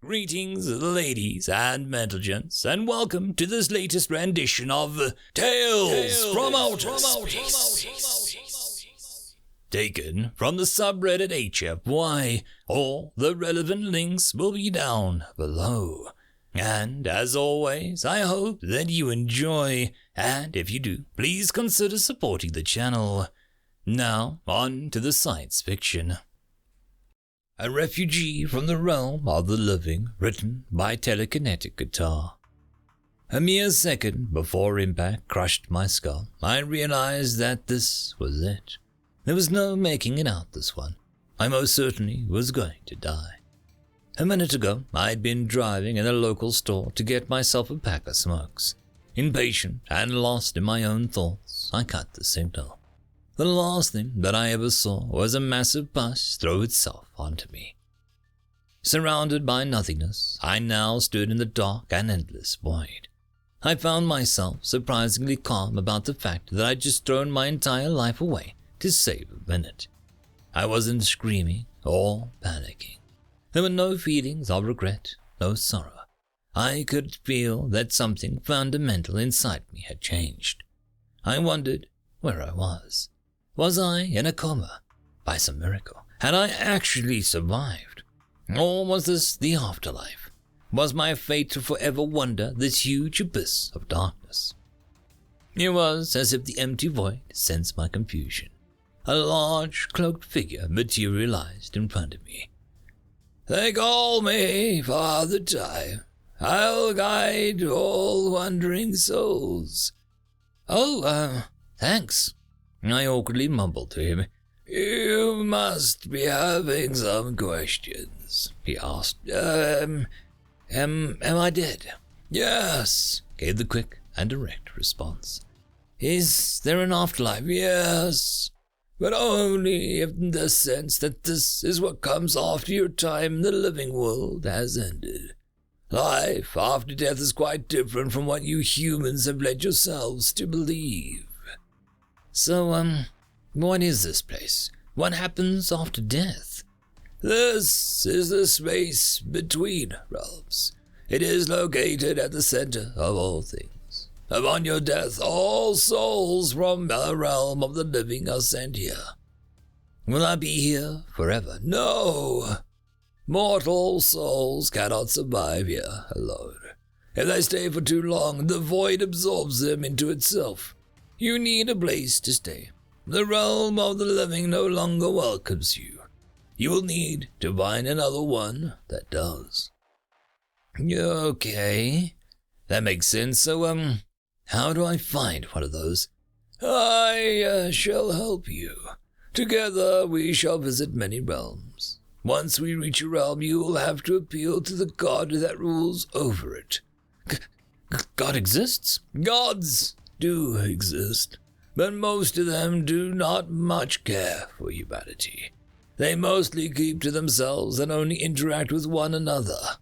Greetings, ladies and gentlemen, and welcome to this latest rendition of Tales from Outer Space. Taken from the subreddit HFY. All the relevant links will be down below. And as always, I hope that you enjoy, and if you do, please consider supporting the channel. Now, on to the science fiction. A Refugee from the Realm of the Living, written by TelekineticGuitar. A mere second before impact crushed my skull, I realized that this was it. There was no making it out this one. I most certainly was going to die. A minute ago, I'd been driving in a local store to get myself a pack of smokes. Impatient and lost in my own thoughts, I cut the signal. The last thing that I ever saw was a massive bus throw itself onto me. Surrounded by nothingness, I now stood in the dark and endless void. I found myself surprisingly calm about the fact that I'd just thrown my entire life away to save a minute. I wasn't screaming or panicking. There were no feelings of regret, no sorrow. I could feel that something fundamental inside me had changed. I wondered where I was. Was I in a coma? By some miracle, had I actually survived? Or was this the afterlife? Was my fate to forever wander this huge abyss of darkness? It was as if the empty void sensed my confusion. A large, cloaked figure materialized in front of me. "They call me Father Time. I'll guide all wandering souls." "Oh, thanks," I awkwardly mumbled to him. "You must be having some questions," he asked. Am I dead?" "Yes," gave the quick and direct response. "Is there an afterlife?" "Yes, but only in the sense that this is what comes after your time in the living world has ended. Life after death is quite different from what you humans have led yourselves to believe." "So, what is this place? What happens after death?" "This is the space between realms. It is located at the center of all things. Upon your death, all souls from the realm of the living are sent here." "Will I be here forever?" "No. Mortal souls cannot survive here alone. If they stay for too long, the void absorbs them into itself. You need a place to stay. The realm of the living no longer welcomes you. You will need to find another one that does." "Okay, that makes sense. So, how do I find one of those?" "I shall help you. Together we shall visit many realms. Once we reach a realm, you will have to appeal to the god that rules over it." God exists? "Gods do exist, but most of them do not much care for humanity. They mostly keep to themselves and only interact with one another.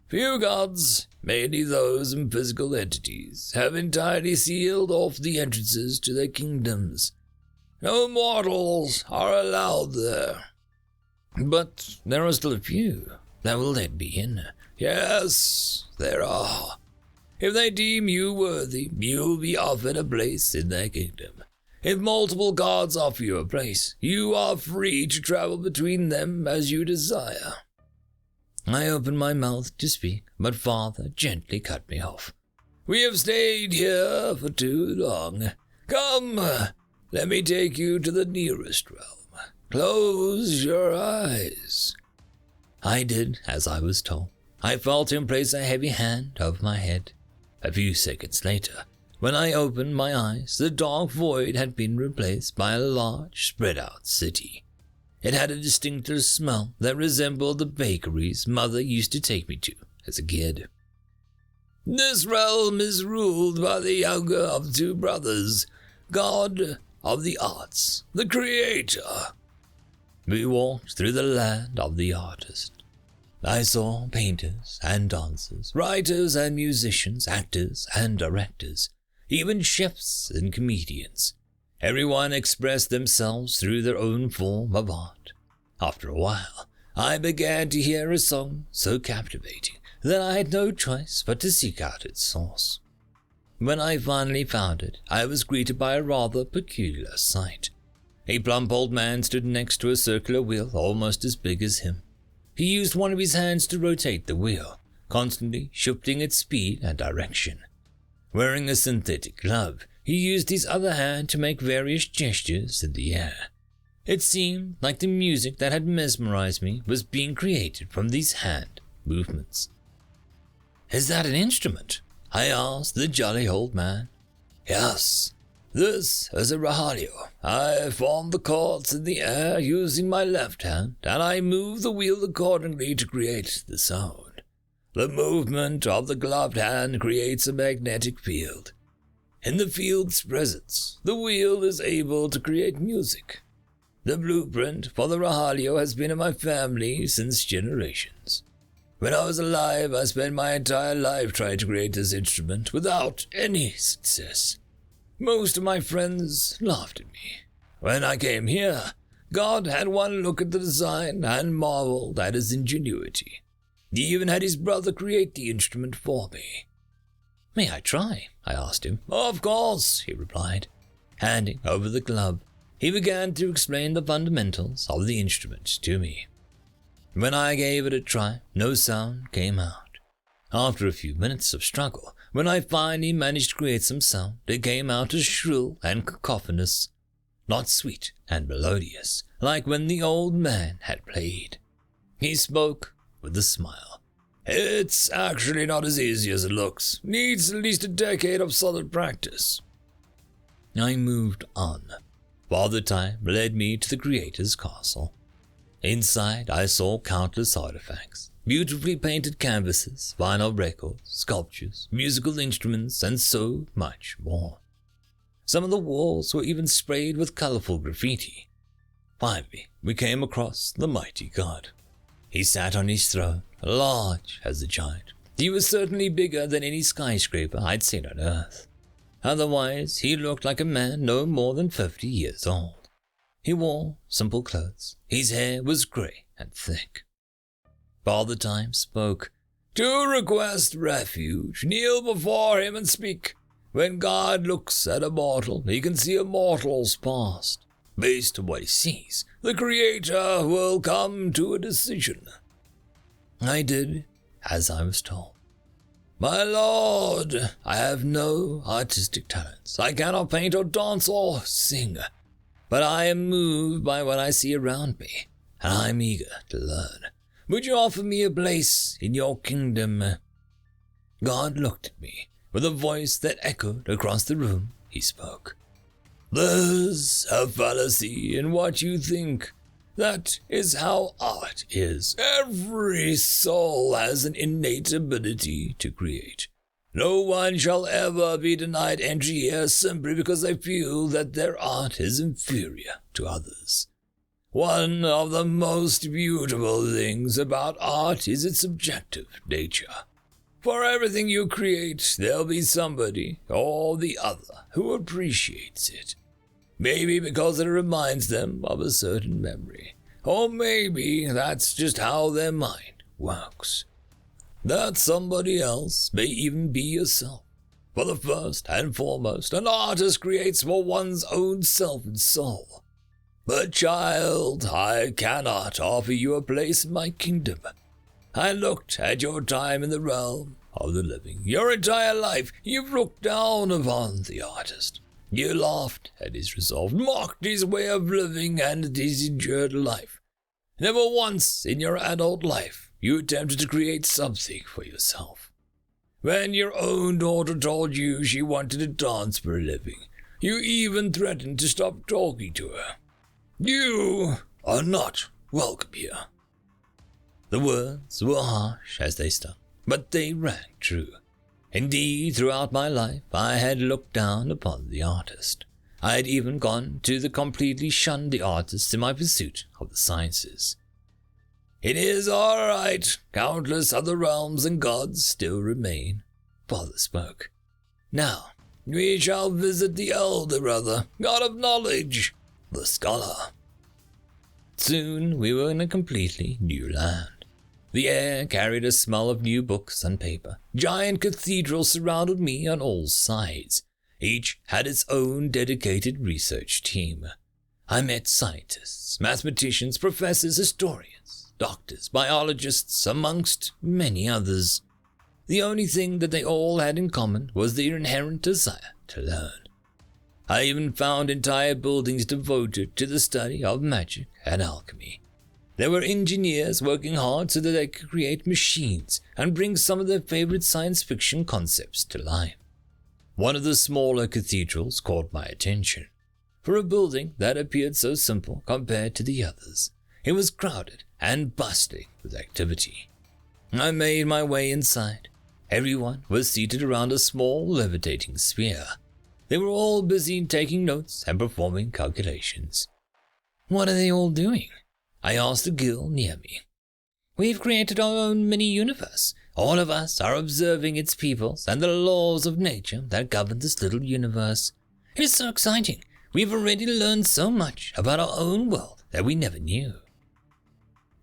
Few gods, mainly those in physical entities, have entirely sealed off the entrances to their kingdoms. No mortals are allowed there." "But there are still a few that will let me in." "Yes, there are. If they deem you worthy, you will be offered a place in their kingdom. If multiple gods offer you a place, you are free to travel between them as you desire." I opened my mouth to speak, but Father gently cut me off. "We have stayed here for too long. Come, let me take you to the nearest realm. Close your eyes." I did as I was told. I felt him place a heavy hand over my head. A few seconds later, when I opened my eyes, the dark void had been replaced by a large, spread-out city. It had a distinctive smell that resembled the bakeries Mother used to take me to as a kid. "This realm is ruled by the younger of two brothers, god of the arts, the creator." We walked through the land of the artist. I saw painters and dancers, writers and musicians, actors and directors, even chefs and comedians. Everyone expressed themselves through their own form of art. After a while, I began to hear a song so captivating that I had no choice but to seek out its source. When I finally found it, I was greeted by a rather peculiar sight. A plump old man stood next to a circular wheel almost as big as him. He used one of his hands to rotate the wheel, constantly shifting its speed and direction. Wearing a synthetic glove, he used his other hand to make various gestures in the air. It seemed like the music that had mesmerized me was being created from these hand movements. "Is that an instrument?" I asked the jolly old man. "Yes, this is a rahalio. I form the chords in the air using my left hand, and I move the wheel accordingly to create the sound. The movement of the gloved hand creates a magnetic field. In the field's presence, the wheel is able to create music. The blueprint for the rahalio has been in my family since generations. When I was alive, I spent my entire life trying to create this instrument without any success. Most of my friends laughed at me. When I came here, God had one look at the design and marveled at his ingenuity. He even had his brother create the instrument for me." "May I try?" I asked him. "Of course," he replied. Handing over the glove, he began to explain the fundamentals of the instrument to me. When I gave it a try, no sound came out. After a few minutes of struggle, when I finally managed to create some sound, it came out as shrill and cacophonous, not sweet and melodious, like when the old man had played. He spoke with a smile. "It's actually not as easy as it looks. Needs at least a decade of solid practice." I moved on. Father Time led me to the creator's castle. Inside, I saw countless artifacts, beautifully painted canvases, vinyl records, sculptures, musical instruments, and so much more. Some of the walls were even sprayed with colorful graffiti. Finally, we came across the mighty god. He sat on his throne, large as a giant. He was certainly bigger than any skyscraper I'd seen on Earth. Otherwise, he looked like a man no more than 50 years old. He wore simple clothes. His hair was grey and thick. Father Time spoke. "To request refuge, kneel before him and speak. When God looks at a mortal, he can see a mortal's past. Based on what he sees, the Creator will come to a decision." I did as I was told. "My lord, I have no artistic talents. I cannot paint or dance or sing. But I am moved by what I see around me, and I am eager to learn. Would you offer me a place in your kingdom?" God looked at me. With a voice that echoed across the room, he spoke. "There's a fallacy in what you think. That is how art is. Every soul has an innate ability to create. No one shall ever be denied entry here simply because they feel that their art is inferior to others. One of the most beautiful things about art is its subjective nature. For everything you create, there'll be somebody or the other who appreciates it. Maybe because it reminds them of a certain memory, or maybe that's just how their mind works. That somebody else may even be yourself. For the first and foremost, an artist creates for one's own self and soul. But child, I cannot offer you a place in my kingdom. I looked at your time in the realm of the living. Your entire life, you've looked down upon the artist. You laughed at his resolve, mocked his way of living and his endured life. Never once in your adult life you attempted to create something for yourself. When your own daughter told you she wanted to dance for a living, you even threatened to stop talking to her. You are not welcome here." The words were harsh as they stung, but they rang true. Indeed, throughout my life, I had looked down upon the artist. I had even gone to completely shun the artist in my pursuit of the sciences. "It is all right. Countless other realms and gods still remain," Father spoke. "Now, we shall visit the elder brother, god of knowledge, the scholar." Soon we were in a completely new land. The air carried a smell of new books and paper. Giant cathedrals surrounded me on all sides. Each had its own dedicated research team. I met scientists, mathematicians, professors, historians, doctors, biologists, amongst many others. The only thing that they all had in common was their inherent desire to learn. I even found entire buildings devoted to the study of magic and alchemy. There were engineers working hard so that they could create machines and bring some of their favorite science fiction concepts to life. One of the smaller cathedrals caught my attention. For a building that appeared so simple compared to the others, it was crowded and bustling with activity. I made my way inside. Everyone was seated around a small levitating sphere. They were all busy taking notes and performing calculations. "What are they all doing?" I asked the girl near me. "We've created our own mini-universe. All of us are observing its peoples and the laws of nature that govern this little universe. It is so exciting. We've already learned so much about our own world that we never knew."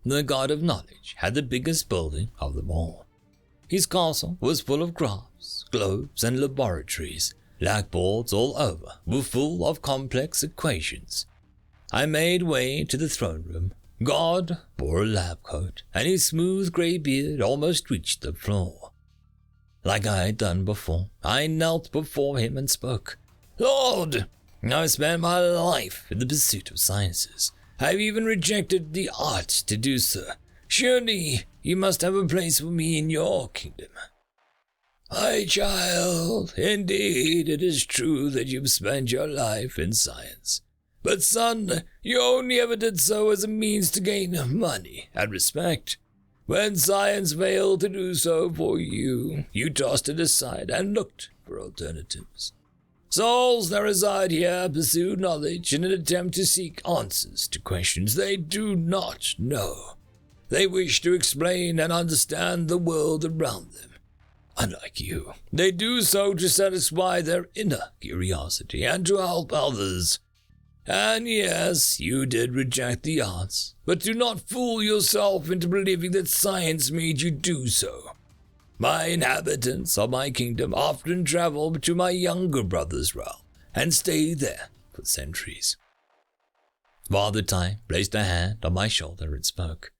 The god of knowledge had the biggest building of them all. His castle was full of graphs, globes, and laboratories. Blackboards all over were full of complex equations. I made way to the throne room. God wore a lab coat, and his smooth grey beard almost reached the floor. Like I had done before, I knelt before him and spoke. "Lord, I've spent my life in the pursuit of sciences. I've even rejected the art to do so. Surely you must have a place for me in your kingdom." "My child, indeed it is true that you've spent your life in science. But son, you only ever did so as a means to gain money and respect. When science failed to do so for you, you tossed it aside and looked for alternatives. Souls that reside here pursue knowledge in an attempt to seek answers to questions they do not know. They wish to explain and understand the world around them. Unlike you, they do so to satisfy their inner curiosity and to help others. And yes, you did reject the arts, but do not fool yourself into believing that science made you do so. My inhabitants of my kingdom often travel to my younger brother's realm and stay there for centuries." Father Time placed a hand on my shoulder and spoke.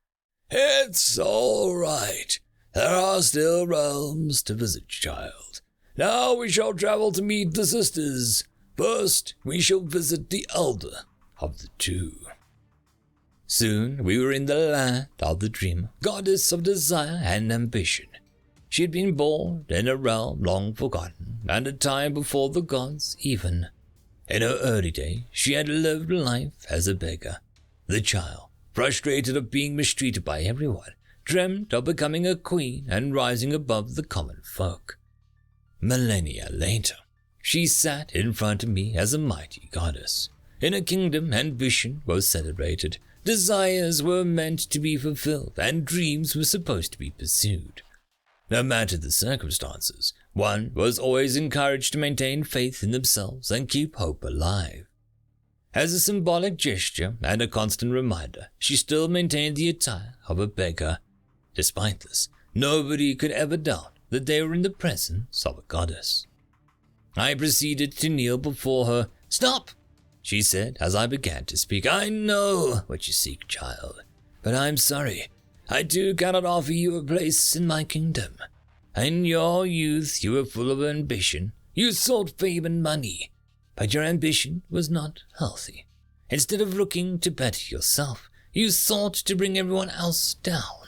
"It's all right. There are still realms to visit, child. Now we shall travel to meet the sisters. First, we shall visit the elder of the two." Soon we were in the land of the dreamer, goddess of desire and ambition. She had been born in a realm long forgotten, and a time before the gods even. In her early days, she had lived life as a beggar. The child, frustrated of being mistreated by everyone, dreamt of becoming a queen and rising above the common folk. Millennia later, she sat in front of me as a mighty goddess. In a kingdom, ambition was celebrated, desires were meant to be fulfilled, and dreams were supposed to be pursued. No matter the circumstances, one was always encouraged to maintain faith in themselves and keep hope alive. As a symbolic gesture and a constant reminder, she still maintained the attire of a beggar. Despite this, nobody could ever doubt that they were in the presence of a goddess. I proceeded to kneel before her. "Stop," she said as I began to speak. "I know what you seek, child, but I'm sorry. I too cannot offer you a place in my kingdom. In your youth you were full of ambition. You sought fame and money, but your ambition was not healthy. Instead of looking to better yourself, you sought to bring everyone else down.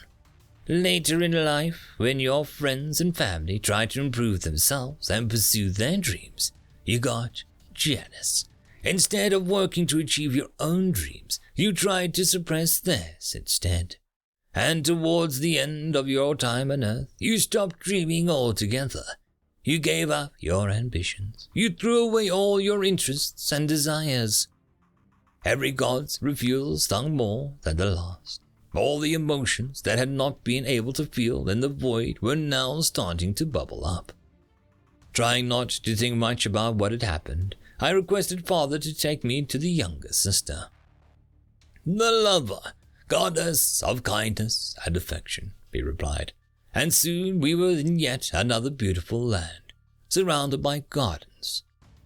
Later in life, when your friends and family tried to improve themselves and pursue their dreams, you got jealous. Instead of working to achieve your own dreams, you tried to suppress theirs instead. And towards the end of your time on Earth, you stopped dreaming altogether. You gave up your ambitions. You threw away all your interests and desires. Every god's refusal stung more than the last. All the emotions that had not been able to feel in the void were now starting to bubble up. Trying not to think much about what had happened, I requested Father to take me to the younger sister. the lover, goddess of kindness and affection, he replied. And soon we were in yet another beautiful land, surrounded by gardens.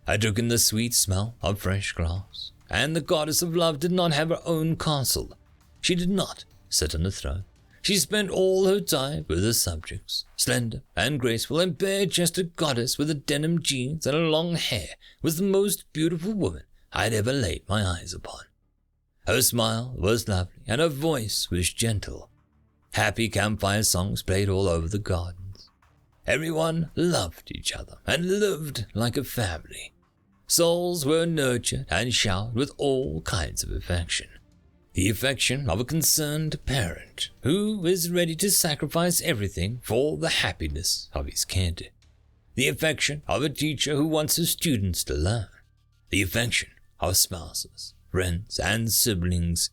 I took in the sweet smell of fresh grass, and the goddess of love did not have her own castle. She did not sit on a throne. She spent all her time with her subjects, slender and graceful and bare-chested goddess with a denim jeans and a long hair was the most beautiful woman I had ever laid my eyes upon. Her smile was lovely and her voice was gentle. Happy campfire songs played all over the gardens. Everyone loved each other and lived like a family. Souls were nurtured and showered with all kinds of affection. The affection of a concerned parent who is ready to sacrifice everything for the happiness of his kid. The affection of a teacher who wants his students to learn. The affection of spouses, friends, and siblings.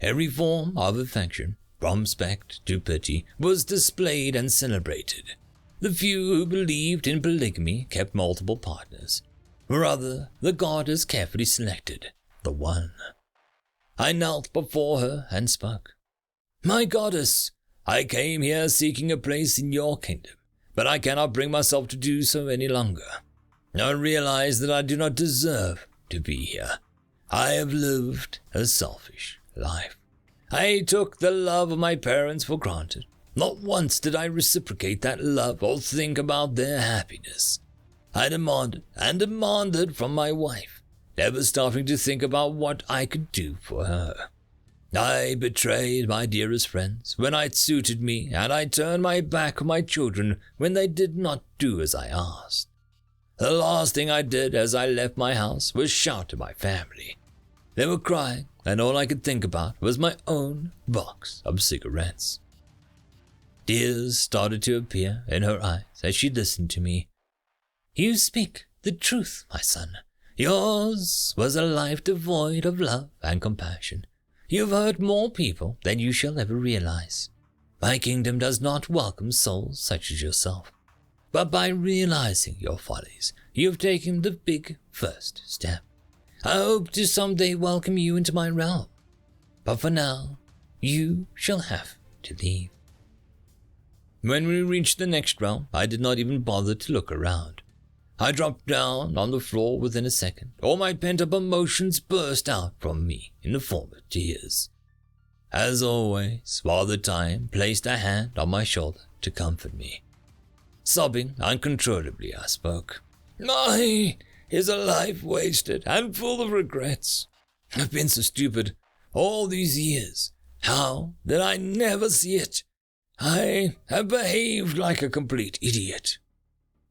Every form of affection, from respect to pity, was displayed and celebrated. The few who believed in polygamy kept multiple partners. Rather, the goddess carefully selected the one. I knelt before her and spoke. My goddess, I came here seeking a place in your kingdom, but I cannot bring myself to do so any longer. I realize that I do not deserve to be here. I have lived a selfish life. I took the love of my parents for granted. Not once did I reciprocate that love or think about their happiness. I demanded and demanded from my wife, never stopping to think about what I could do for her. I betrayed my dearest friends when it suited me, and I turned my back on my children when they did not do as I asked. The last thing I did as I left my house was shout to my family. They were crying, and all I could think about was my own box of cigarettes. Tears started to appear in her eyes as she listened to me. You speak the truth, my son. Yours was a life devoid of love and compassion. You've hurt more people than you shall ever realize. My kingdom does not welcome souls such as yourself. But by realizing your follies, you have taken the big first step. I hope to someday welcome you into my realm. But for now, you shall have to leave. When we reached the next realm, I did not even bother to look around. I dropped down on the floor within a second. All my pent-up emotions burst out from me in the form of tears. As always, Father Time placed a hand on my shoulder to comfort me. Sobbing uncontrollably, I spoke. Mine is a life wasted and full of regrets. I've been so stupid all these years. How did I never see it? I have behaved like a complete idiot.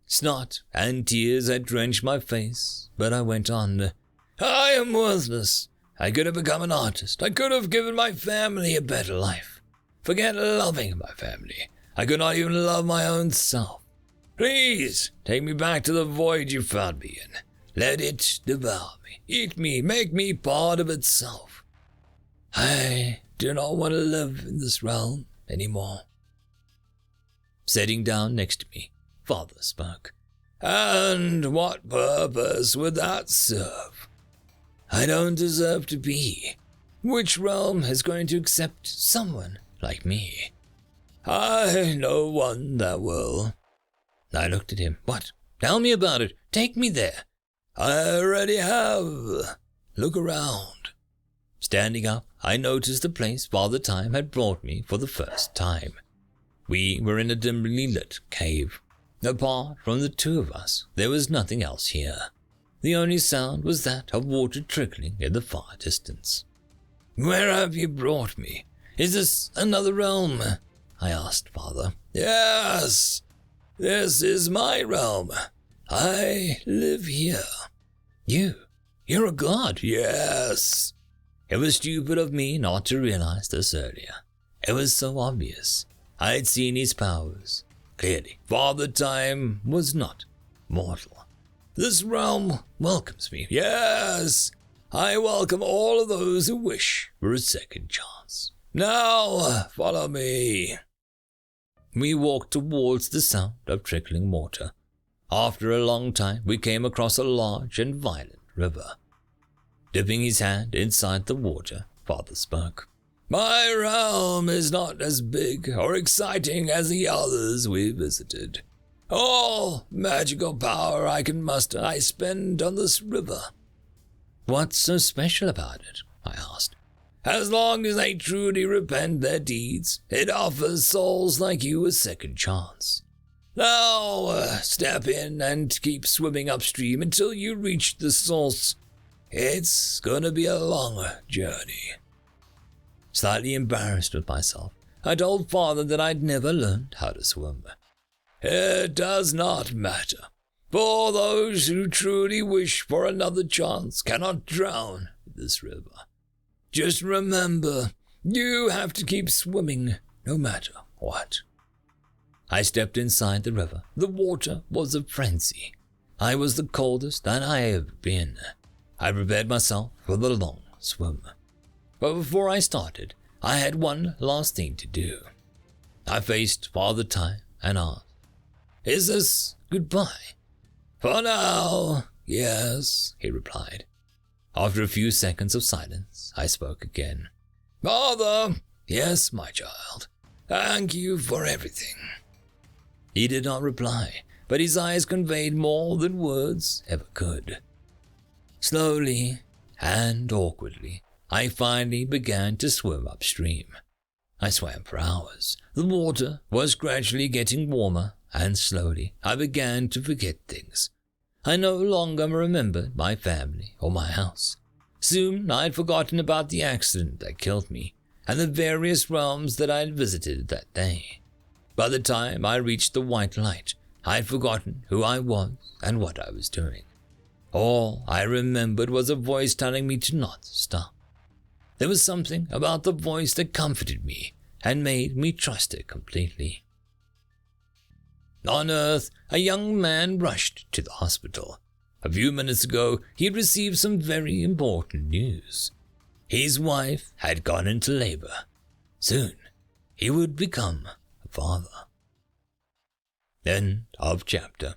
Snot and tears had drenched my face, but I went on. I am worthless. I could have become an artist. I could have given my family a better life. Forget loving my family. I could not even love my own self. Please, take me back to the void you found me in. Let it devour me, eat me, make me part of itself. I do not want to live in this realm anymore. Sitting down next to me, Father spoke. And what purpose would that serve? I don't deserve to be. Which realm is going to accept someone like me? I know one that will. I looked at him. What? Tell me about it. Take me there. I already have. Look around. Standing up, I noticed the place Father Time had brought me for the first time. We were in a dimly lit cave. Apart from the two of us, there was nothing else here. The only sound was that of water trickling in the far distance. Where have you brought me? Is this another realm? I asked Father. Yes, this is my realm. I live here. You're a god? Yes. It was stupid of me not to realize this earlier. It was so obvious. I had seen his powers. Clearly, Father Time was not mortal. This realm welcomes me. Yes, I welcome all of those who wish for a second chance. Now, follow me. We walked towards the sound of trickling water. After a long time, we came across a large and violent river. Dipping his hand inside the water, father spoke. My realm is not as big or exciting as the others we visited. All magical power I can muster I spend on this river. What's so special about it? I asked. As long as they truly repent their deeds, it offers souls like you a second chance. Now, step in and keep swimming upstream until you reach the source. It's gonna be a long journey. Slightly embarrassed with myself, I told father that I'd never learned how to swim. It does not matter, for those who truly wish for another chance cannot drown in this river. Just remember, you have to keep swimming no matter what. I stepped inside the river. The water was a frenzy. I was the coldest that I had ever been. I prepared myself for the long swim. But before I started, I had one last thing to do. I faced Father Time and asked, Is this goodbye? For now, yes, he replied. After a few seconds of silence, I spoke again. Father, yes, my child. Thank you for everything. He did not reply, but his eyes conveyed more than words ever could. Slowly and awkwardly, I finally began to swim upstream. I swam for hours. The water was gradually getting warmer, and slowly I began to forget things. I no longer remembered my family or my house. Soon I had forgotten about the accident that killed me, and the various realms that I had visited that day. By the time I reached the white light, I had forgotten who I was and what I was doing. All I remembered was a voice telling me to not stop. There was something about the voice that comforted me and made me trust it completely. On Earth, a young man rushed to the hospital. A few minutes ago, he had received some very important news. His wife had gone into labor. Soon, he would become a father. End of chapter.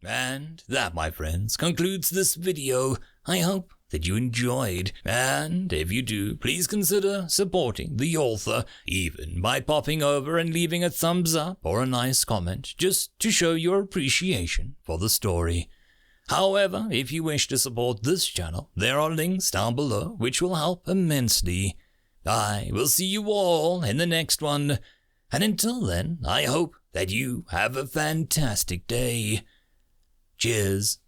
And that, my friends, concludes this video. I hope that you enjoyed, and if you do, please consider supporting the author, even by popping over and leaving a thumbs up or a nice comment, just to show your appreciation for the story. However, if you wish to support this channel, there are links down below which will help immensely. I will see you all in the next one, and until then, I hope that you have a fantastic day. Cheers.